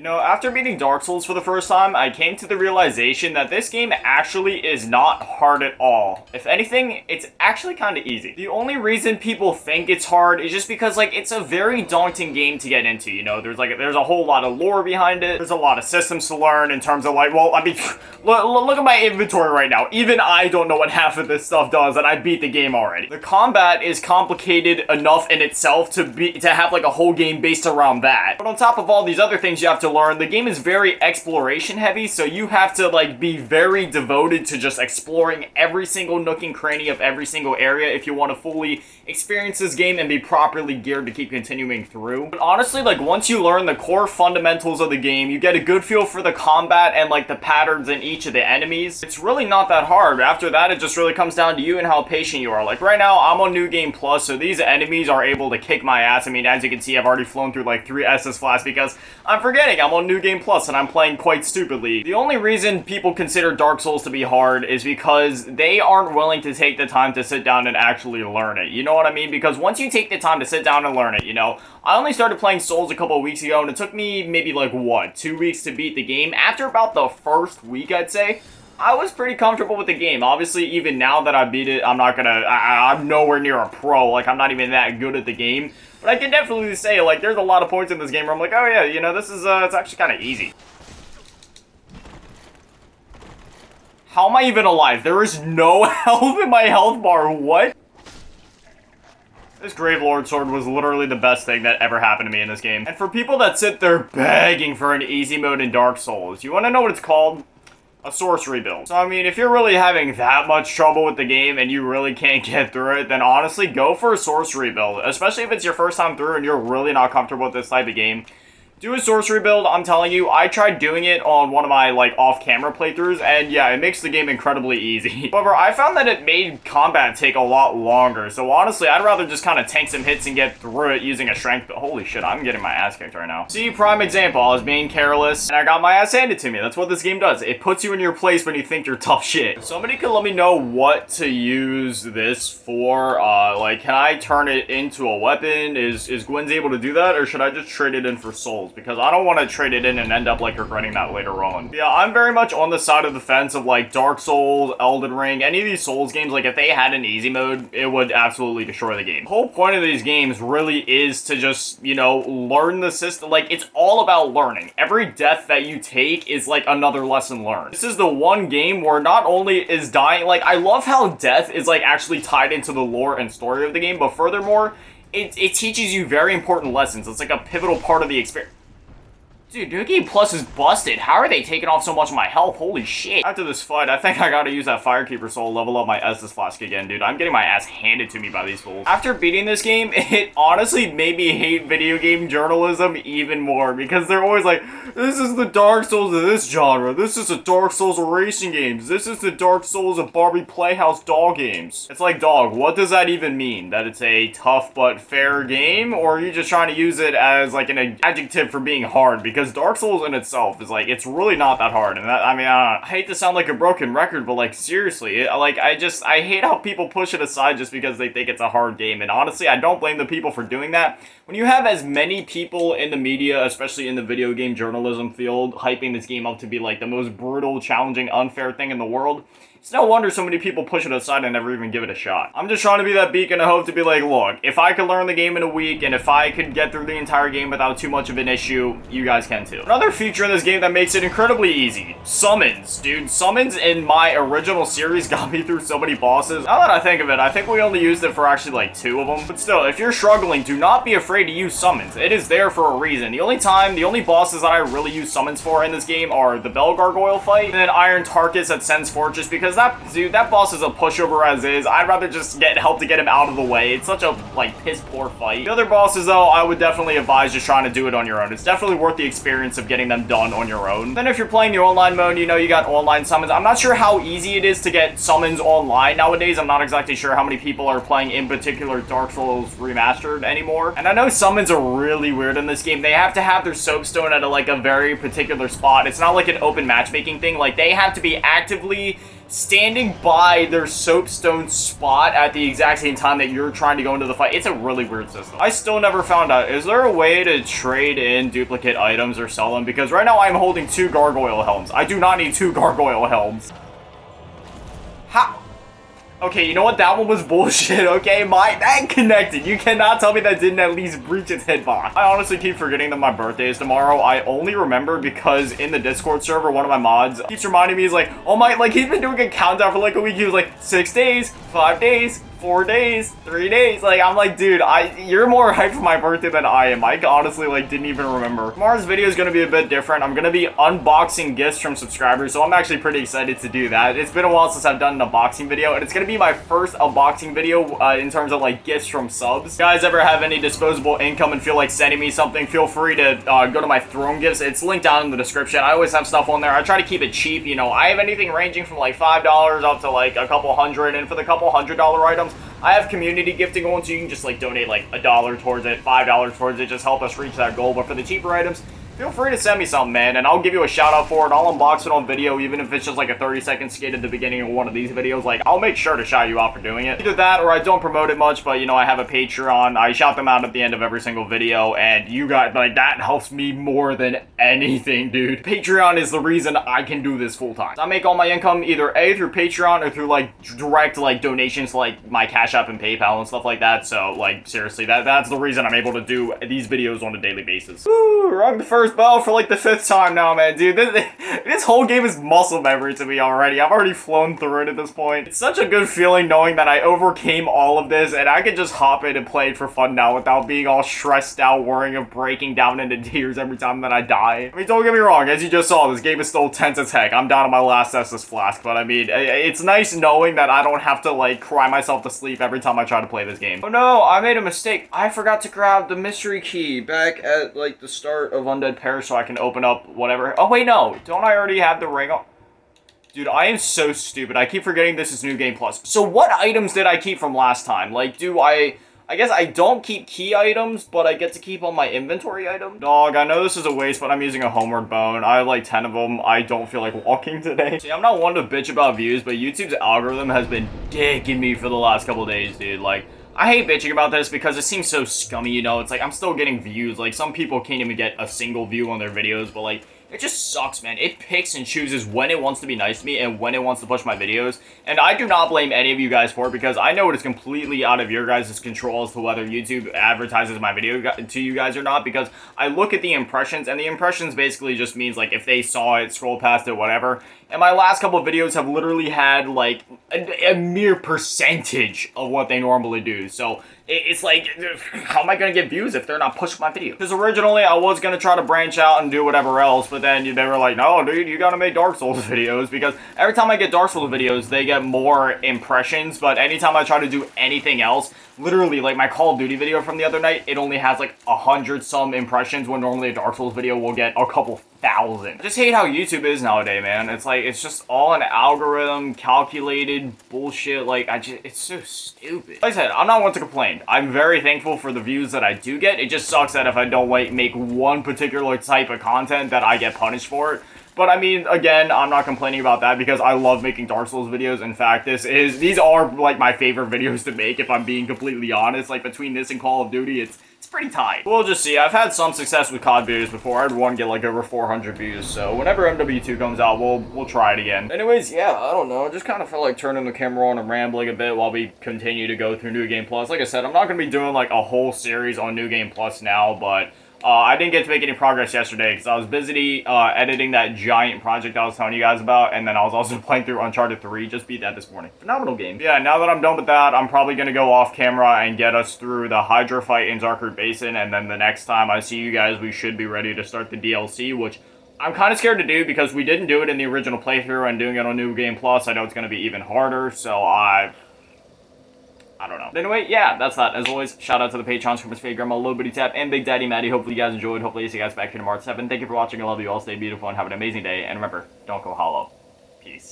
You know, after beating Dark Souls for the first time, I came to the realization that this game actually is not hard at all. If anything, it's actually kind of easy. The only reason people think it's hard is just because, like, it's a very daunting game to get into, you know? There's a whole lot of lore behind it. There's a lot of systems to learn in terms of, like, well, I mean, look at my inventory right now. Even I don't know what half of this stuff does, and I beat the game already. The combat is complicated enough in itself to have, like, a whole game based around that. But on top of all these other things you have to learn, the game is very exploration heavy, so you have to like be very devoted to just exploring every single nook and cranny of every single area if you want to fully experience this game and be properly geared to keep continuing through. But honestly, like, once you learn the core fundamentals of the game, you get a good feel for the combat and like the patterns in each of the enemies. It's really not that hard. After that, it just really comes down to you and how patient you are. Like right now, I'm on New Game Plus, so these enemies are able to kick my ass. I mean, as you can see, I've already flown through like 3 Estus Flasks because I'm forgetting I'm on New Game Plus and I'm playing quite stupidly. The only reason people consider Dark Souls to be hard is because they aren't willing to take the time to sit down and actually learn it. You know what I mean? Because once you take the time to sit down and learn it, you know, I only started playing Souls a couple of weeks ago and it took me maybe like, what, 2 weeks to beat the game. After about the first week, I'd say, I was pretty comfortable with the game. Obviously, even now that I beat it, I'm nowhere near a pro. Like, I'm not even that good at the game. But I can definitely say, like, there's a lot of points in this game where I'm like, oh yeah, you know, this is, it's actually kind of easy. How am I even alive? There is no health in my health bar. What? This Gravelord sword was literally the best thing that ever happened to me in this game. And for people that sit there begging for an easy mode in Dark Souls, you want to know what it's called? A sorcery build. So I mean, if you're really having that much trouble with the game and you really can't get through it, then honestly go for a sorcery build. Especially if it's your first time through and you're really not comfortable with this type of game. Do a sorcery build. I'm telling you, I tried doing it on one of my like off-camera playthroughs, and yeah, it makes the game incredibly easy. However, I found that it made combat take a lot longer, so honestly, I'd rather just kind of tank some hits and get through it using a strength, but holy shit, I'm getting my ass kicked right now. See, prime example, I was being careless, and I got my ass handed to me. That's what this game does. It puts you in your place when you think you're tough shit. Somebody could let me know what to use this for. Like, can I turn it into a weapon? Is Gwyn's able to do that, or should I just trade it in for souls? Because I don't want to trade it in and end up like regretting that later on. Yeah, I'm very much on the side of the fence of like Dark Souls, Elden Ring, any of these Souls games. Like if they had an easy mode, it would absolutely destroy the game. The whole point of these games really is to just, you know, learn the system. Like it's all about learning. Every death that you take is like another lesson learned. This is the one game where not only is dying, like I love how death is like actually tied into the lore and story of the game, but furthermore, it teaches you very important lessons. It's like a pivotal part of the experience. Dude, New Game Plus is busted. How are they taking off so much of my health? Holy shit. After this fight, I think I gotta use that Firekeeper Soul, level up my Estus Flask again, dude. I'm getting my ass handed to me by these fools. After beating this game, it honestly made me hate video game journalism even more, because they're always like, this is the Dark Souls of this genre. This is the Dark Souls of racing games. This is the Dark Souls of Barbie Playhouse doll games. It's like, dog, what does that even mean? That it's a tough but fair game? Or are you just trying to use it as like an adjective for being hard? Because Dark Souls in itself is like, it's really not that hard. And that, I mean, I hate to sound like a broken record, but like seriously, I hate how people push it aside just because they think it's a hard game. And honestly, I don't blame the people for doing that. When you have as many people in the media, especially in the video game journalism field, hyping this game up to be like the most brutal, challenging, unfair thing in the world, it's no wonder so many people push it aside and never even give it a shot. I'm just trying to be that beacon of hope to be like, look, if I could learn the game in a week, and if I could get through the entire game without too much of an issue, you guys can too. Another feature in this game that makes it incredibly easy. Summons, dude. Summons in my original series got me through so many bosses. Now that I think of it, I think we only used it for actually like 2 of them. But still, if you're struggling, do not be afraid to use summons. It is there for a reason. The only bosses that I really use summons for in this game are the Bell Gargoyle fight, and then Iron Tarkus at Sen's Fortress, because that boss is a pushover as is. I'd rather just get help to get him out of the way. It's such a, like, piss-poor fight. The other bosses, though, I would definitely advise just trying to do it on your own. It's definitely worth the experience of getting them done on your own. Then if you're playing the online mode, you know, you got online summons. I'm not sure how easy it is to get summons online nowadays. I'm not exactly sure how many people are playing, in particular, Dark Souls Remastered anymore. And I know summons are really weird in this game. They have to have their soapstone at a very particular spot. It's not like an open matchmaking thing. Like, they have to be actively standing by their soapstone spot at the exact same time that you're trying to go into the fight. It's a really weird system. I still never found out, is there a way to trade in duplicate items or sell them? Because right now I'm holding 2 gargoyle helms. I do not need 2 gargoyle helms. How? Okay, you know what? That one was bullshit, okay? That connected. You cannot tell me that didn't at least breach its hitbox. I honestly keep forgetting that my birthday is tomorrow. I only remember because in the Discord server, one of my mods keeps reminding me, he's like, oh my, like, he's been doing a countdown for like a week. He was like, 6 days, 5 days, 4 days, 3 days. Like, I'm like, dude, you're more hyped for my birthday than I am. I honestly, like, didn't even remember. Tomorrow's video is going to be a bit different. I'm going to be unboxing gifts from subscribers, so I'm actually pretty excited to do that. It's been a while since I've done an unboxing video, and it's going to be my first unboxing video in terms of, like, gifts from subs. If you guys ever have any disposable income and feel like sending me something, feel free to go to my Throne Gifts. It's linked down in the description. I always have stuff on there. I try to keep it cheap, you know. I have anything ranging from, like, $5 up to, like, a couple hundred, and for the couple $100 items, I have community gifting on, so you can just like donate like $1 towards it, $5 towards it, just help us reach that goal. But for the cheaper items, feel free to send me something, man, and I'll give you a shout out for it. I'll unbox it on video, even if it's just like a 30-second skit at the beginning of one of these videos. Like, I'll make sure to shout you out for doing it. Either that, or I don't promote it much, but you know, I have a Patreon. I shout them out at the end of every single video, and you guys, like, that helps me more than anything, dude. Patreon is the reason I can do this full time. I make all my income either A, through Patreon, or through like direct like donations to like my Cash App and PayPal and stuff like that. So like, seriously, that's the reason I'm able to do these videos on a daily basis. Woo, rung the first bell for like the 5th time now, man, dude. This whole game is muscle memory to me already. I've already flown through it at this point. It's such a good feeling knowing that I overcame all of this and I can just hop in and play it for fun now without being all stressed out, worrying of breaking down into tears every time that I die. I mean, don't get me wrong, as you just saw, this game is still tense as heck. I'm down to my last Estus flask, but I mean, it's nice knowing that I don't have to like cry myself to sleep every time I try to play this game. Oh no, I made a mistake. I forgot to grab the mystery key back at like the start of Undead Parish so I can open up whatever. Oh wait, no, don't I already have the ring on? Dude, I am so stupid. I keep forgetting this is New Game Plus. So what items did I keep from last time? Like, I guess I don't keep key items, but I get to keep all my inventory items. Dog, I know this is a waste, but I'm using a homeward bone. I have like 10 of them. I don't feel like walking today. See, I'm not one to bitch about views, but YouTube's algorithm has been dicking me for the last couple days, dude. Like, I hate bitching about this because it seems so scummy, you know? It's like, I'm still getting views. Like, some people can't even get a single view on their videos, but like, it just sucks, man. It picks and chooses when it wants to be nice to me and when it wants to push my videos. And I do not blame any of you guys for it because I know it is completely out of your guys' control as to whether YouTube advertises my video to you guys or not, because I look at the impressions, and the impressions basically just means, like, if they saw it, scroll past it, whatever. And my last couple of videos have literally had, like, a mere percentage of what they normally do. So it's like, how am I going to get views if they're not pushing my video? Because originally I was going to try to branch out and do whatever else, but then they were like, no, dude, you got to make Dark Souls videos, because every time I get Dark Souls videos, they get more impressions, but anytime I try to do anything else, literally, like my Call of Duty video from the other night, it only has like 100-some impressions when normally a Dark Souls video will get a couple thousand. I just hate how YouTube is nowadays, man. It's like, it's just all an algorithm, calculated bullshit. Like, it's so stupid. Like I said, I'm not one to complain. I'm very thankful for the views that I do get. It just sucks that if I don't like make one particular type of content that I get punished for it. But I mean, again, I'm not complaining about that because I love making Dark Souls videos. In fact, these are like my favorite videos to make, if I'm being completely honest. Like, between this and Call of Duty, it's pretty tight. We'll just see. I've had some success with COD videos before. I had one get like over 400 views. So whenever MW2 comes out, we'll try it again. Anyways, yeah, I don't know. I just kind of felt like turning the camera on and rambling a bit while we continue to go through New Game Plus. Like I said, I'm not going to be doing like a whole series on New Game Plus now, but I didn't get to make any progress yesterday because I was busy editing that giant project I was telling you guys about, and then I was also playing through Uncharted 3. Just beat that this morning. Phenomenal game. Yeah, now that I'm done with that, I'm probably going to go off camera and get us through the Hydra fight in Zarkard Basin, and then the next time I see you guys, we should be ready to start the DLC, which I'm kind of scared to do because we didn't do it in the original playthrough, and doing it on New Game Plus, I know it's going to be even harder, so I don't know. But anyway, yeah, that's that. As always, shout out to the Patrons from Miss Faye, Grandma, Little Bitty Tap, and Big Daddy Matty. Hopefully you guys enjoyed. Hopefully I see you guys back here tomorrow at 7. Thank you for watching. I love you all. Stay beautiful and have an amazing day. And remember, don't go hollow. Peace.